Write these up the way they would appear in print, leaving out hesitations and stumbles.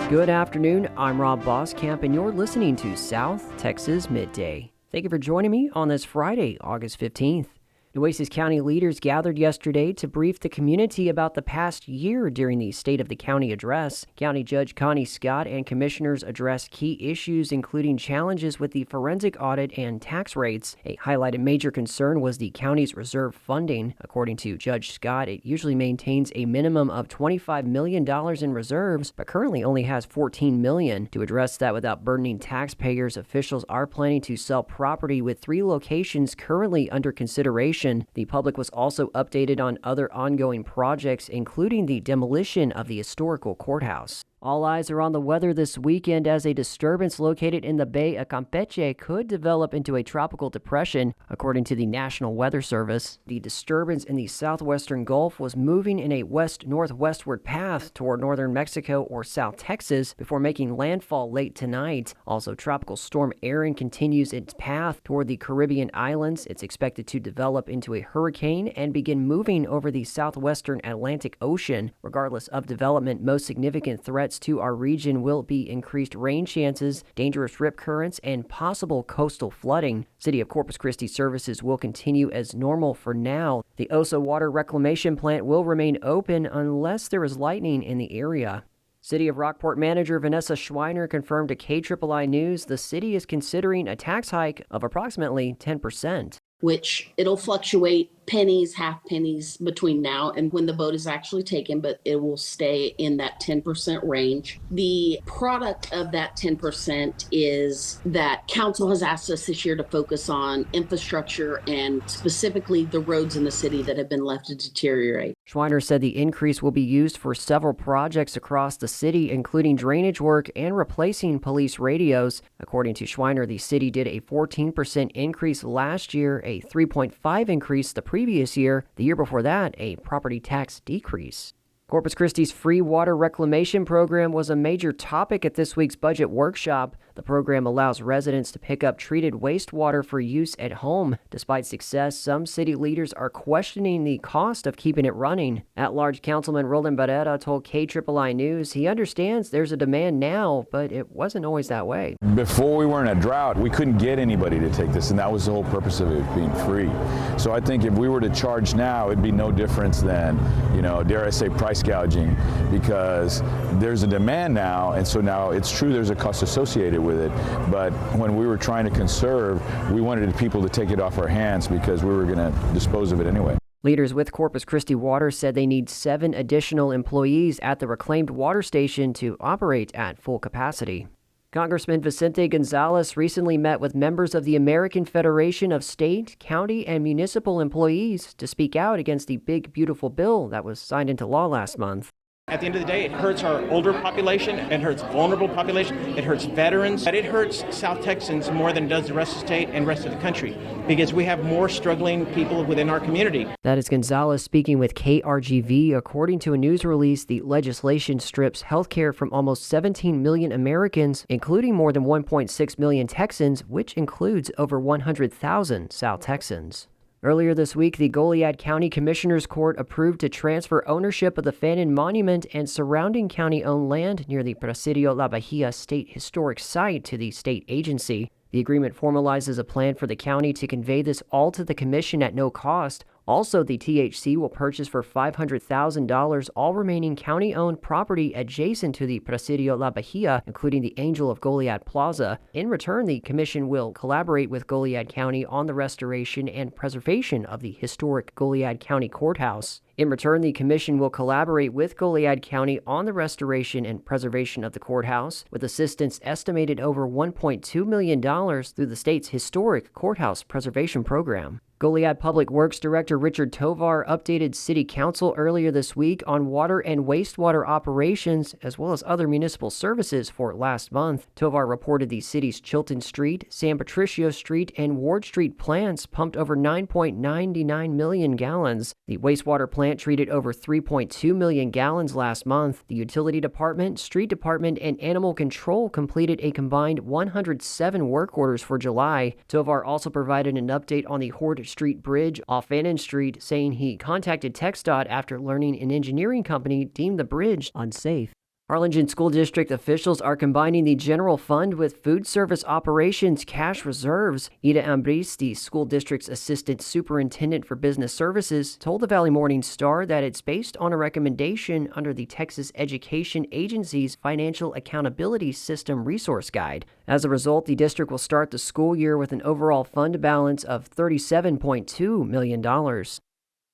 Good afternoon, I'm Rob Boskamp, and you're listening to South Texas Midday. Thank you for joining me on this Friday, August 15th. Nueces County leaders gathered yesterday to brief the community about the past year during the State of the County address. County Judge Connie Scott and commissioners addressed key issues, including challenges with the forensic audit and tax rates. A highlighted major concern was the county's reserve funding. According to Judge Scott, it usually maintains a minimum of $25 million in reserves, but currently only has $14 million. To address that without burdening taxpayers, officials are planning to sell property with 3 locations currently under consideration. The public was also updated on other ongoing projects, including the demolition of the historical courthouse. All eyes are on the weather this weekend as a disturbance located in the Bay of Campeche could develop into a tropical depression, according to the National Weather Service. The disturbance in the southwestern Gulf was moving in a west-northwestward path toward northern Mexico or South Texas before making landfall late tonight. Also, Tropical Storm Erin continues its path toward the Caribbean islands. It's expected to develop into a hurricane and begin moving over the southwestern Atlantic Ocean. Regardless of development, most significant threats to our region will be increased rain chances, dangerous rip currents, and possible coastal flooding. City of Corpus Christi services will continue as normal for now. The Oso Water Reclamation Plant will remain open unless there is lightning in the area. City of Rockport manager Vanessa Schweiner confirmed to KIII News the city is considering a tax hike of approximately 10%. Which it'll fluctuate pennies, half pennies between now and when the vote is actually taken, but it will stay in that 10% range. The product of that 10% is that council has asked us this year to focus on infrastructure and specifically the roads in the city that have been left to deteriorate. Schweiner said the increase will be used for several projects across the city, including drainage work and replacing police radios. According to Schweiner, the city did a 14% increase last year, a 3.5% increase the previous year. The year before that, a property tax decrease. Corpus Christi's free water reclamation program was a major topic at this week's budget workshop. The program allows residents to pick up treated wastewater for use at home. Despite success, some city leaders are questioning the cost of keeping it running. At-large Councilman Roland Barrera told KIII News he understands there's a demand now, but it wasn't always that way. Before we were in a drought, we couldn't get anybody to take this, and that was the whole purpose of it being free. So I think if we were to charge now, it'd be no difference than, dare I say, price gouging, because there's a demand now, and so now it's true there's a cost associated with it, but when we were trying to conserve, we wanted people to take it off our hands because we were going to dispose of it anyway. Leaders with Corpus Christi Water said they need 7 additional employees at the reclaimed water station to operate at full capacity. Congressman Vicente Gonzalez recently met with members of the American Federation of State, County, and Municipal Employees to speak out against the big, beautiful bill that was signed into law last month. At the end of the day, it hurts our older population, it hurts vulnerable population, it hurts veterans, but it hurts South Texans more than it does the rest of the state and rest of the country because we have more struggling people within our community. That is Gonzalez speaking with KRGV. According to a news release, the legislation strips health care from almost 17 million Americans, including more than 1.6 million Texans, which includes over 100,000 South Texans. Earlier this week, the Goliad County Commissioners Court approved to transfer ownership of the Fannin Monument and surrounding county-owned land near the Presidio La Bahia State Historic Site to the state agency. The agreement formalizes a plan for the county to convey this all to the commission at no cost. Also, the THC will purchase for $500,000 all remaining county-owned property adjacent to the Presidio La Bahia, including the Angel of Goliad Plaza. In return, the commission will collaborate with Goliad County on the restoration and preservation of the historic Goliad County Courthouse. In return, the commission will collaborate with Goliad County on the restoration and preservation of the courthouse, with assistance estimated over $1.2 million through the state's historic courthouse preservation program. Goliad Public Works Director Richard Tovar updated City Council earlier this week on water and wastewater operations as well as other municipal services for last month. Tovar reported the city's Chilton Street, San Patricio Street, and Ward Street plants pumped over 9.99 million gallons. The wastewater plant treated over 3.2 million gallons last month. The utility department, street department, and animal control completed a combined 107 work orders for July. Tovar also provided an update on the Horde Street Bridge off Fannin Street, saying he contacted TxDOT after learning an engineering company deemed the bridge unsafe. Harlingen School District officials are combining the general fund with food service operations cash reserves. Ida Ambris, the school district's assistant superintendent for business services, told the Valley Morning Star that it's based on a recommendation under the Texas Education Agency's Financial Accountability System Resource Guide. As a result, the district will start the school year with an overall fund balance of $37.2 million.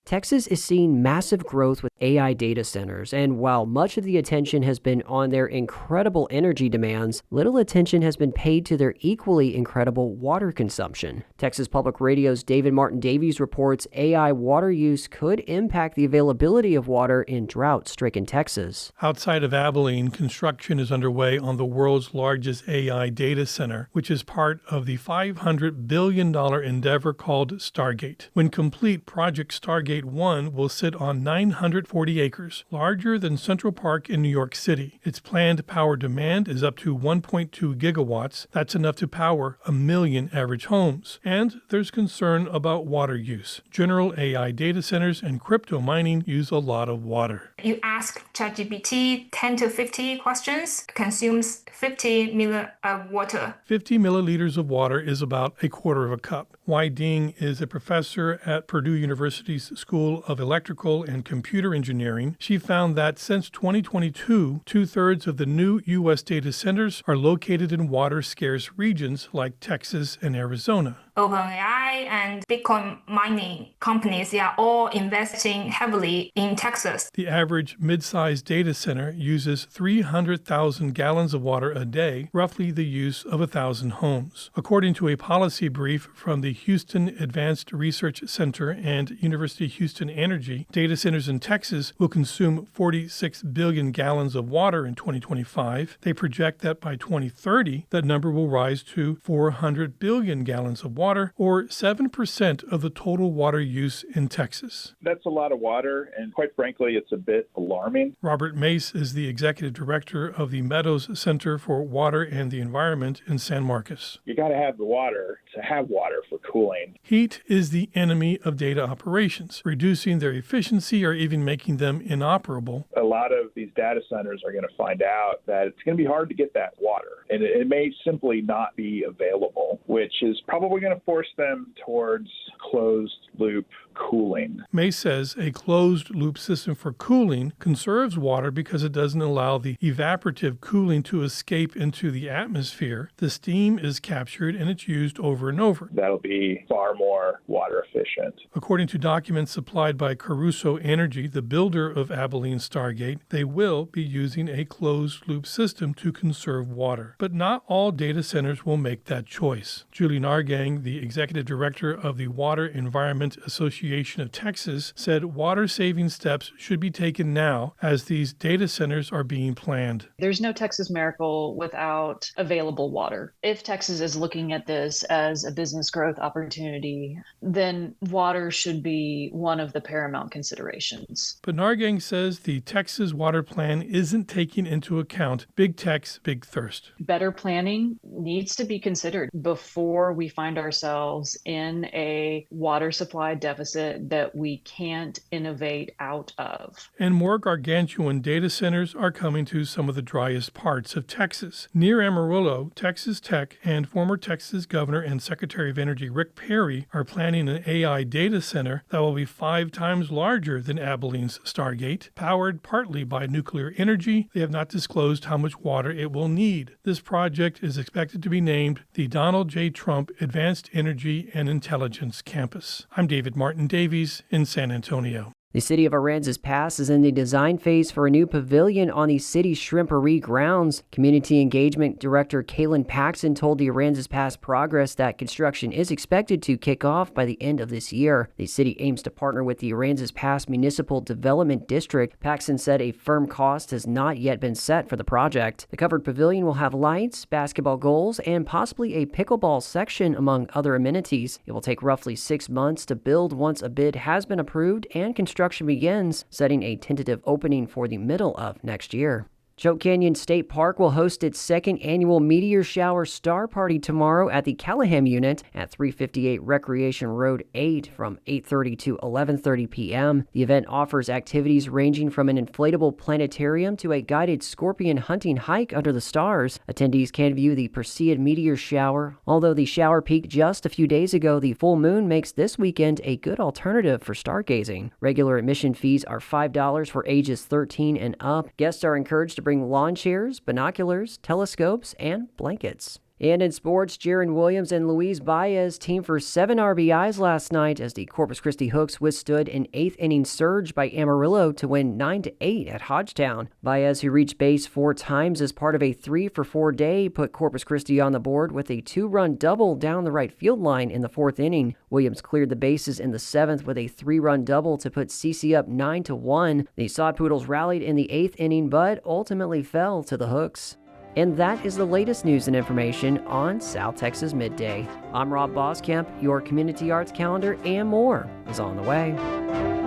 Texas is seeing massive growth with AI data centers, and while much of the attention has been on their incredible energy demands, little attention has been paid to their equally incredible water consumption. Texas Public Radio's David Martin Davies reports AI water use could impact the availability of water in drought-stricken Texas. Outside of Abilene, construction is underway on the world's largest AI data center, which is part of the $500 billion endeavor called Stargate. When complete, Project Stargate 1 will sit on 940 acres, larger than Central Park in New York City. Its planned power demand is up to 1.2 gigawatts. That's enough to power 1 million average homes. And there's concern about water use. General AI data centers and crypto mining use a lot of water. You ask ChatGPT 10 to 50 questions, consumes 50 milliliters of water. 50 milliliters of water is about a quarter of a cup. Wai Ding is a professor at Purdue University's School of Electrical and Computer Engineering. She found that since 2022, 2/3 of the new U.S. data centers are located in water-scarce regions like Texas and Arizona. OpenAI and Bitcoin mining companies, they are all investing heavily in Texas. The average mid-sized data center uses 300,000 gallons of water a day, roughly the use of 1,000 homes. According to a policy brief from the Houston Advanced Research Center and University of Houston Energy, data centers in Texas will consume 46 billion gallons of water in 2025. They project that by 2030, that number will rise to 400 billion gallons of water, or 7% of the total water use in Texas. That's a lot of water, and quite frankly, it's a bit alarming. Robert Mace is the executive director of the Meadows Center for Water and the Environment in San Marcos. You got to have the water to have water for cooling. Heat is the enemy of data operations, reducing their efficiency or even making them inoperable. A lot of these data centers are going to find out that it's going to be hard to get that water, and it may simply not be available, which is probably going to force them towards closed-loop cooling. May says a closed-loop system for cooling conserves water because it doesn't allow the evaporative cooling to escape into the atmosphere. The steam is captured and it's used over and over. That'll be far more water efficient. According to documents supplied by Caruso Energy, the builder of Abilene Stargate, they will be using a closed-loop system to conserve water. But not all data centers will make that choice. Julie Nargang, the executive director of the Water Environment Association of Texas, said water-saving steps should be taken now as these data centers are being planned. There's no Texas miracle without available water. If Texas is looking at this as a business growth opportunity, then water should be one of the paramount considerations. But Nargang says the Texas water plan isn't taking into account big tech's big thirst. Better planning needs to be considered before we find ourselves in a water supply deficit that we can't innovate out of. And more gargantuan data centers are coming to some of the driest parts of Texas. Near Amarillo, Texas Tech and former Texas Governor and Secretary of Energy Rick Perry are planning an AI data center that will be 5 times larger than Abilene's Stargate, powered partly by nuclear energy. They have not disclosed how much water it will need. This project is expected to be named the Donald J. Trump Advanced Energy and Intelligence Campus. I'm David Martin Davies in San Antonio. The city of Aransas Pass is in the design phase for a new pavilion on the city's shrimpery grounds. Community Engagement Director Kaylin Paxson told the Aransas Pass Progress that construction is expected to kick off by the end of this year. The city aims to partner with the Aransas Pass Municipal Development District. Paxson said a firm cost has not yet been set for the project. The covered pavilion will have lights, basketball goals, and possibly a pickleball section, among other amenities. It will take roughly 6 months to build once a bid has been approved and construction begins, setting a tentative opening for the middle of next year. Choke Canyon State Park will host its second annual Meteor Shower Star Party tomorrow at the Callahan Unit at 358 Recreation Road 8 from 8:30 to 11:30 p.m. The event offers activities ranging from an inflatable planetarium to a guided scorpion hunting hike under the stars. Attendees can view the Perseid meteor shower. Although the shower peaked just a few days ago, the full moon makes this weekend a good alternative for stargazing. Regular admission fees are $5 for ages 13 and up. Guests are encouraged to bring lawn chairs, binoculars, telescopes, and blankets. And in sports, Jaron Williams and Luis Baez teamed for 7 RBIs last night as the Corpus Christi Hooks withstood an 8th-inning surge by Amarillo to win 9-8 at Hodgetown. Baez, who reached base 4 times as part of a 3-for-4 day, put Corpus Christi on the board with a 2-run double down the right field line in the 4th inning. Williams cleared the bases in the 7th with a 3-run double to put CC up 9-1. The Sod Poodles rallied in the 8th inning but ultimately fell to the Hooks. And that is the latest news and information on South Texas Midday. I'm Rob Boskamp. Your community arts calendar and more is on the way.